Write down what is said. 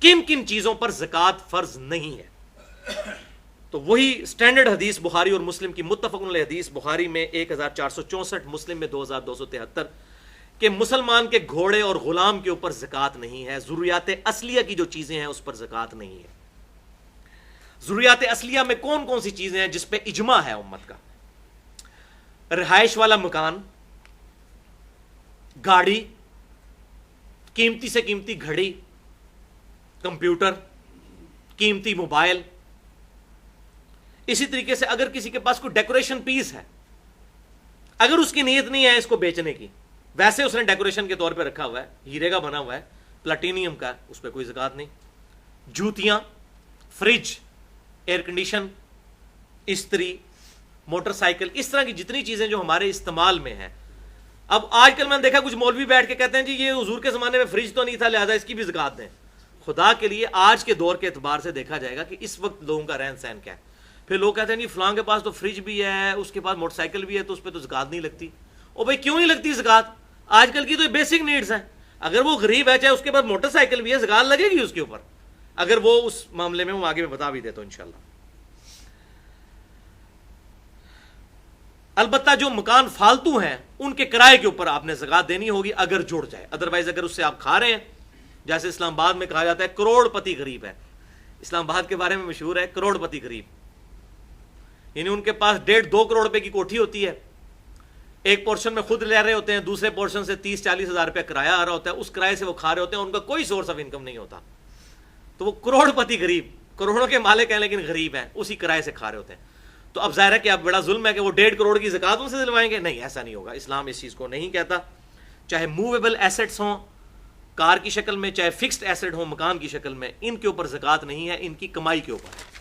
کن کن چیزوں پر زکوٰۃ فرض نہیں ہے. تو وہی اسٹینڈرڈ حدیث بخاری اور مسلم کی متفق علیہ حدیث، بخاری میں 1464، مسلم میں 2273، کہ مسلمان کے گھوڑے اور غلام کے اوپر زکوٰۃ نہیں ہے. ضروریات اصلیہ کی جو چیزیں ہیں اس پر زکوٰۃ نہیں ہے. ضروریات اصلیہ میں کون کون سی چیزیں ہیں جس پہ اجماع ہے امت کا؟ رہائش والا مکان، گاڑی، قیمتی سے قیمتی گھڑی، کمپیوٹر، قیمتی موبائل. اسی طریقے سے اگر کسی کے پاس کوئی ڈیکوریشن پیس ہے، اگر اس کی نیت نہیں ہے اس کو بیچنے کی، ویسے اس نے ڈیکوریشن کے طور پہ رکھا ہوا ہے، ہیرے کا بنا ہوا ہے، پلاٹینیم کا ہے، اس پہ کوئی زکوٰۃ نہیں. جوتیاں، fridge, air condition, motorcycle سائیکل، اس طرح کی جتنی چیزیں جو ہمارے استعمال میں ہیں. اب آج کل میں نے دیکھا کچھ مولوی بیٹھ کے کہتے ہیں جی یہ حضور کے زمانے میں فریج تو نہیں تھا لہذا اس کی بھی زکوٰۃ دیں. خدا کے لیے آج کے دور کے اعتبار سے دیکھا جائے گا کہ اس وقت لوگوں کا رہن سہن کیا ہے. پھر لوگ کہتے ہیں جی فلاں کے پاس تو فریج بھی ہے، اس کے پاس موٹر سائیکل بھی ہے، تو اس پہ تو زکوٰۃ نہیں لگتی. او بھائی کیوں نہیں لگتی زکوٰۃ؟ آج کل کی تو بیسک نیڈز ہیں. اگر وہ غریب ہے، چاہے اس کے پاس موٹر سائیکل بھی ہے، زکوٰۃ لگے گی اس کے اوپر، اگر وہ اس معاملے میں وہ آگے میں بتا بھی دے تو انشاءاللہ. البتہ جو مکان فالتو ہیں ان کے کرائے کے اوپر آپ نے زکوٰۃ دینی ہوگی اگر جڑ جائے. ادروائز اگر اس سے آپ کھا رہے ہیں، جیسے اسلام آباد میں کہا جاتا ہے کروڑ پتی غریب ہے. اسلام آباد کے بارے میں مشہور ہے کروڑ پتی غریب، یعنی ان کے پاس 1.5-2 کروڑ روپے کی کوٹھی ہوتی ہے، ایک پورشن میں خود لے رہے ہوتے ہیں، دوسرے پورشن سے 30-40 ہزار روپے کرایہ آ رہا ہوتا ہے، اس کرایے سے وہ کھا رہے ہوتے ہیں، ان کا کوئی سورس آف انکم نہیں ہوتا. تو وہ کروڑ پتی غریب، کروڑوں کے مالک ہیں لیکن غریب ہیں، اسی کرایے سے کھا رہے ہوتے ہیں. تو اب ظاہر ہے کہ اب بڑا ظلم ہے کہ وہ 1.5 کروڑ کی زکوٰۃ ان سے دلوائیں گے. نہیں، ایسا نہیں ہوگا. اسلام اس چیز کو نہیں کہتا. چاہے موویبل ایسٹس ہوں کار کی شکل میں، چاہے فکسڈ ایسٹ ہوں مکان کی شکل میں، ان کے اوپر زکوٰۃ نہیں ہے، ان کی کمائی کے اوپر ہے.